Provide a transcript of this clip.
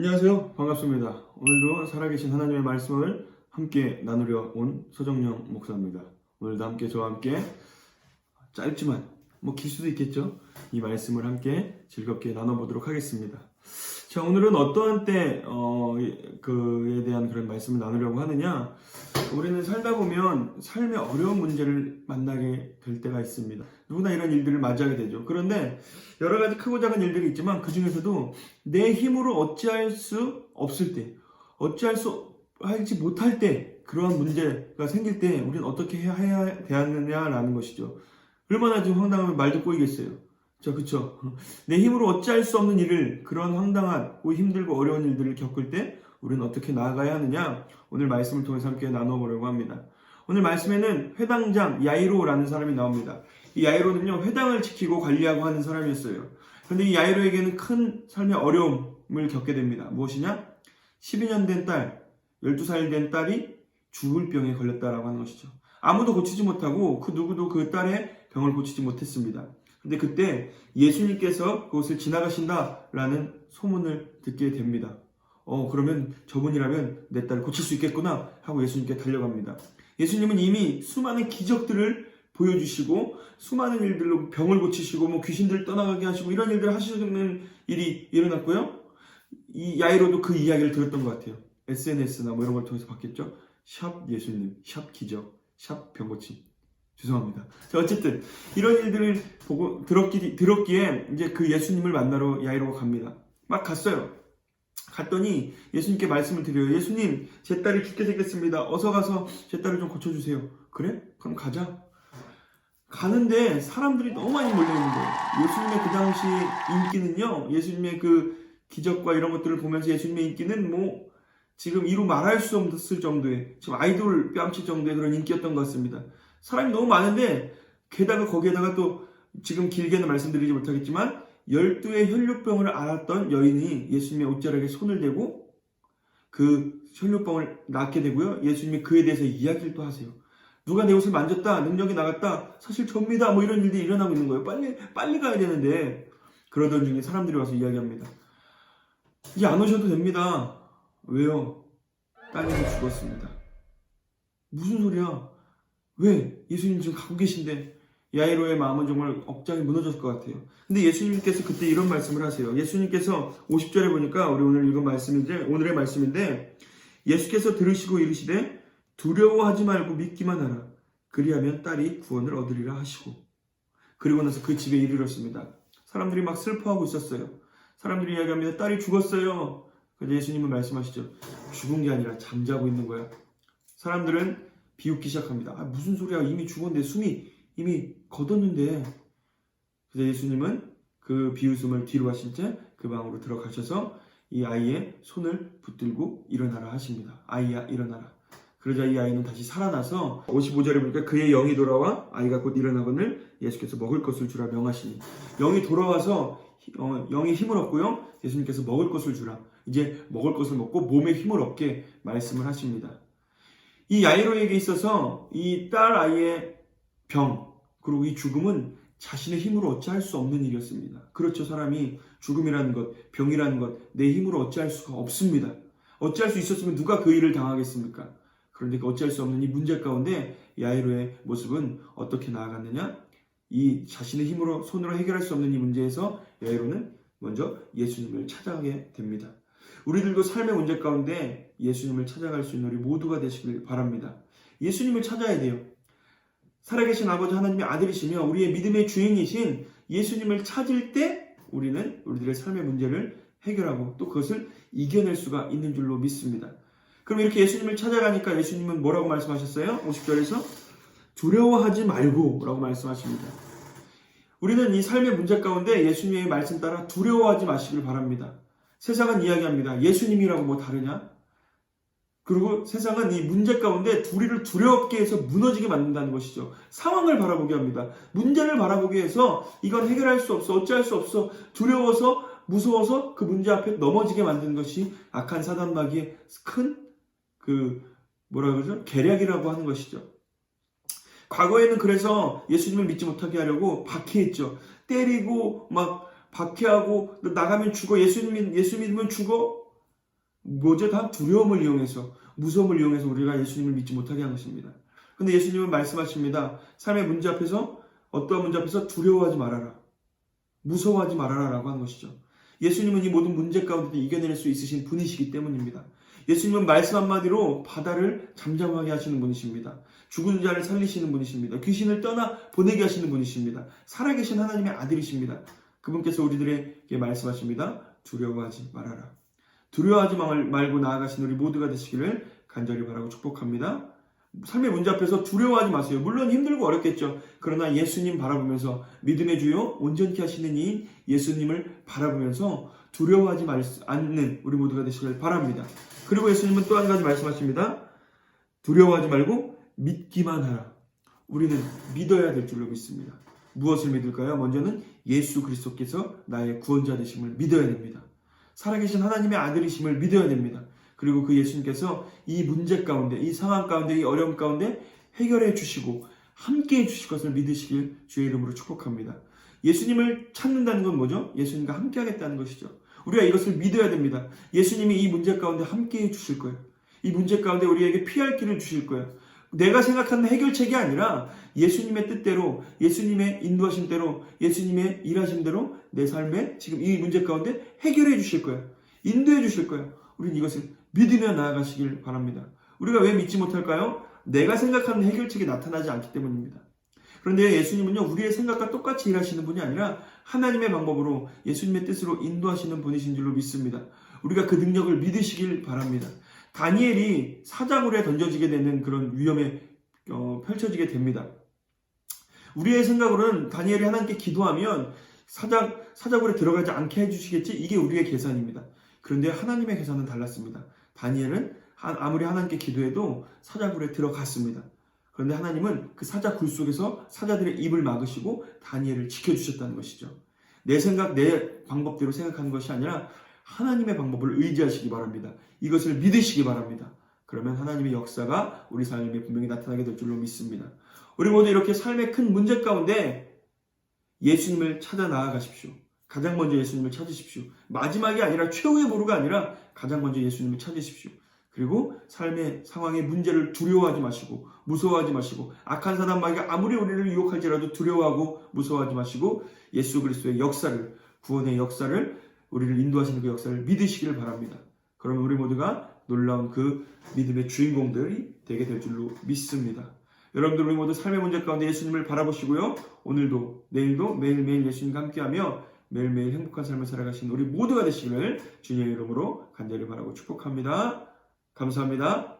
안녕하세요. 반갑습니다. 오늘도 살아계신 하나님의 말씀을 함께 나누려 온 서정영 목사입니다. 오늘도 함께 저와 함께 짧지만 길 수도 있겠죠. 이 말씀을 함께 즐겁게 나눠보도록 하겠습니다. 자, 오늘은 어떠한 때 그에 대한 그런 말씀을 나누려고 하느냐. 우리는 살다 보면 삶의 어려운 문제를 만나게 될 때가 있습니다. 누구나 이런 일들을 맞이하게 되죠. 그런데 여러 가지 크고 작은 일들이 있지만 그 중에서도 내 힘으로 어찌할 수 없을 때, 하지 못할 때, 그러한 문제가 생길 때 우리는 어떻게 해야 되느냐라는 것이죠. 얼마나 좀 황당하면 말도 꼬이겠어요. 자, 그쵸? 내 힘으로 어찌할 수 없는 일을, 그런 황당하고 힘들고 어려운 일들을 겪을 때 우리는 어떻게 나아가야 하느냐? 오늘 말씀을 통해서 함께 나눠보려고 합니다. 오늘 말씀에는 회당장 야이로라는 사람이 나옵니다. 이 야이로는요, 회당을 지키고 관리하고 하는 사람이었어요. 그런데 이 야이로에게는 큰 삶의 어려움을 겪게 됩니다. 무엇이냐? 12년 된 딸, 12살 된 딸이 죽을 병에 걸렸다라고 하는 것이죠. 아무도 고치지 못하고 그 누구도 그 딸의 병을 고치지 못했습니다. 근데 그때 예수님께서 그곳을 지나가신다라는 소문을 듣게 됩니다. 그러면 저분이라면 내 딸을 고칠 수 있겠구나 하고 예수님께 달려갑니다. 예수님은 이미 수많은 기적들을 보여주시고 수많은 일들로 병을 고치시고 귀신들 떠나가게 하시고 이런 일들을 하시는 일이 일어났고요. 이 야이로도 그 이야기를 들었던 것 같아요. SNS나 이런 걸 통해서 봤겠죠. 샵 예수님, 샵 기적, 샵 병고침. 죄송합니다. 자, 어쨌든 이런 일들을 보고 들었기에 이제 그 예수님을 만나러 야이로가 갑니다. 막 갔어요. 갔더니 예수님께 말씀을 드려요. 예수님, 제 딸이 죽게 생겼습니다. 어서 가서 제 딸을 좀 고쳐주세요. 그래? 그럼 가자. 가는데 사람들이 너무 많이 몰려있는 거예요. 예수님의 그 당시 인기는요, 예수님의 그 기적과 이런 것들을 보면서 예수님의 인기는 지금 이루 말할 수 없을 정도의, 지금 아이돌 뺨칠 정도의 그런 인기였던 것 같습니다. 사람이 너무 많은데, 게다가 거기에다가 또 지금 길게는 말씀드리지 못하겠지만 12의 혈류병을 앓았던 여인이 예수님의 옷자락에 손을 대고 그 혈류병을 낫게 되고요. 예수님이 그에 대해서 이야기를 또 하세요. 누가 내 옷을 만졌다, 능력이 나갔다, 사실 접니다, 이런 일들이 일어나고 있는 거예요. 빨리 가야 되는데. 그러던 중에 사람들이 와서 이야기합니다. 이제 안 오셔도 됩니다. 왜요? 딸내미 죽었습니다. 무슨 소리야? 왜? 예수님 지금 가고 계신데. 야이로의 마음은 정말 억장이 무너졌을 것 같아요. 근데 예수님께서 그때 이런 말씀을 하세요. 예수님께서 50절에 보니까 우리 오늘 읽은 오늘의 말씀인데, 예수께서 들으시고 이르시되 두려워하지 말고 믿기만 하라. 그리하면 딸이 구원을 얻으리라 하시고, 그리고 나서 그 집에 이르렀습니다. 사람들이 막 슬퍼하고 있었어요. 사람들이 이야기합니다. 딸이 죽었어요. 그래서 예수님은 말씀하시죠. 죽은 게 아니라 잠자고 있는 거야. 사람들은 비웃기 시작합니다. 무슨 소리야, 이미 죽었는데, 숨이 이미 걷었는데. 그래서 예수님은 그 비웃음을 뒤로 하신 채 그 방으로 들어가셔서 이 아이의 손을 붙들고 일어나라 하십니다. 아이야, 일어나라. 그러자 이 아이는 다시 살아나서 55절에 보니까 그의 영이 돌아와 아이가 곧 일어나거늘 예수께서 먹을 것을 주라 명하시니, 영이 돌아와서 영이 힘을 얻고요, 예수님께서 먹을 것을 주라, 이제 먹을 것을 먹고 몸에 힘을 얻게 말씀을 하십니다. 이 야이로에게 있어서 이 딸 아이의 병, 그리고 이 죽음은 자신의 힘으로 어찌할 수 없는 일이었습니다. 그렇죠. 사람이 죽음이라는 것, 병이라는 것, 내 힘으로 어찌할 수가 없습니다. 어찌할 수 있었으면 누가 그 일을 당하겠습니까? 그런데 그 어찌할 수 없는 이 문제 가운데 야이로의 모습은 어떻게 나아갔느냐? 이 자신의 힘으로, 손으로 해결할 수 없는 이 문제에서 야이로는 먼저 예수님을 찾아가게 됩니다. 우리들도 삶의 문제 가운데 예수님을 찾아갈 수 있는 우리 모두가 되시길 바랍니다. 예수님을 찾아야 돼요. 살아계신 아버지 하나님의 아들이시며 우리의 믿음의 주인이신 예수님을 찾을 때 우리는 우리들의 삶의 문제를 해결하고 또 그것을 이겨낼 수가 있는 줄로 믿습니다. 그럼 이렇게 예수님을 찾아가니까 예수님은 뭐라고 말씀하셨어요? 50절에서 두려워하지 말고 라고 말씀하십니다. 우리는 이 삶의 문제 가운데 예수님의 말씀 따라 두려워하지 마시길 바랍니다. 세상은 이야기합니다. 예수님이라고 다르냐? 그리고 세상은 이 문제 가운데 우리를 두렵게 해서 무너지게 만든다는 것이죠. 상황을 바라보게 합니다. 문제를 바라보게 해서 이건 해결할 수 없어, 어찌할 수 없어, 두려워서, 무서워서 그 문제 앞에 넘어지게 만드는 것이 악한 사단마귀의 큰 계략이라고 하는 것이죠. 과거에는 그래서 예수님을 믿지 못하게 하려고 박해했죠. 때리고 박해하고 너 나가면 죽어, 예수 믿으면 죽어. 뭐죠? 다 두려움을 이용해서, 무서움을 이용해서 우리가 예수님을 믿지 못하게 한 것입니다. 근데 예수님은 말씀하십니다. 삶의 문제 앞에서, 어떠한 문제 앞에서 두려워하지 말아라, 무서워하지 말아라 라고 하는 것이죠. 예수님은 이 모든 문제 가운데도 이겨낼 수 있으신 분이시기 때문입니다. 예수님은 말씀 한마디로 바다를 잠잠하게 하시는 분이십니다. 죽은 자를 살리시는 분이십니다. 귀신을 떠나 보내게 하시는 분이십니다. 살아계신 하나님의 아들이십니다. 그분께서 우리들에게 말씀하십니다. 두려워하지 말아라. 두려워하지 말고 나아가신 우리 모두가 되시기를 간절히 바라고 축복합니다. 삶의 문제 앞에서 두려워하지 마세요. 물론 힘들고 어렵겠죠. 그러나 예수님 바라보면서, 믿음의 주요 온전케 하시는 이인 예수님을 바라보면서 두려워하지 않는 우리 모두가 되시길 바랍니다. 그리고 예수님은 또 한 가지 말씀하십니다. 두려워하지 말고 믿기만 하라. 우리는 믿어야 될 줄로 믿습니다. 무엇을 믿을까요? 먼저는 예수 그리스도께서 나의 구원자 되심을 믿어야 됩니다. 살아계신 하나님의 아들이심을 믿어야 됩니다. 그리고 그 예수님께서 이 문제 가운데, 이 상황 가운데, 이 어려움 가운데 해결해 주시고 함께 해 주실 것을 믿으시길 주의 이름으로 축복합니다. 예수님을 찾는다는 건 뭐죠? 예수님과 함께 하겠다는 것이죠. 우리가 이것을 믿어야 됩니다. 예수님이 이 문제 가운데 함께 해 주실 거예요. 이 문제 가운데 우리에게 피할 길을 주실 거예요. 내가 생각하는 해결책이 아니라 예수님의 뜻대로, 예수님의 인도하심대로, 예수님의 일하심대로 내 삶에 지금 이 문제 가운데 해결해 주실 거예요. 인도해 주실 거예요. 우리는 이것을 믿으며 나아가시길 바랍니다. 우리가 왜 믿지 못할까요? 내가 생각하는 해결책이 나타나지 않기 때문입니다. 그런데 예수님은요, 우리의 생각과 똑같이 일하시는 분이 아니라 하나님의 방법으로, 예수님의 뜻으로 인도하시는 분이신 줄로 믿습니다. 우리가 그 능력을 믿으시길 바랍니다. 다니엘이 사자굴에 던져지게 되는 그런 위험에 펼쳐지게 됩니다. 우리의 생각으로는 다니엘이 하나님께 기도하면 사자굴에 들어가지 않게 해주시겠지, 이게 우리의 계산입니다. 그런데 하나님의 계산은 달랐습니다. 다니엘은 아무리 하나님께 기도해도 사자굴에 들어갔습니다. 그런데 하나님은 그 사자굴 속에서 사자들의 입을 막으시고 다니엘을 지켜주셨다는 것이죠. 내 생각, 내 방법대로 생각하는 것이 아니라 하나님의 방법을 의지하시기 바랍니다. 이것을 믿으시기 바랍니다. 그러면 하나님의 역사가 우리 삶에 분명히 나타나게 될 줄로 믿습니다. 우리 모두 이렇게 삶의 큰 문제 가운데 예수님을 찾아 나아가십시오. 가장 먼저 예수님을 찾으십시오. 마지막이 아니라 최후의 보루가 아니라 가장 먼저 예수님을 찾으십시오. 그리고 삶의 상황의 문제를 두려워하지 마시고, 무서워하지 마시고, 악한 사단 마귀가 아무리 우리를 유혹할지라도 두려워하고 무서워하지 마시고, 예수 그리스도의 역사를, 구원의 역사를, 우리를 인도하시는 그 역사를 믿으시기를 바랍니다. 그러면 우리 모두가 놀라운 그 믿음의 주인공들이 되게 될 줄로 믿습니다. 여러분들, 우리 모두 삶의 문제 가운데 예수님을 바라보시고요, 오늘도 내일도 매일매일 예수님과 함께하며 매일매일 행복한 삶을 살아가신 우리 모두가 되시기를 주님의 이름으로 간절히 바라고 축복합니다. 감사합니다.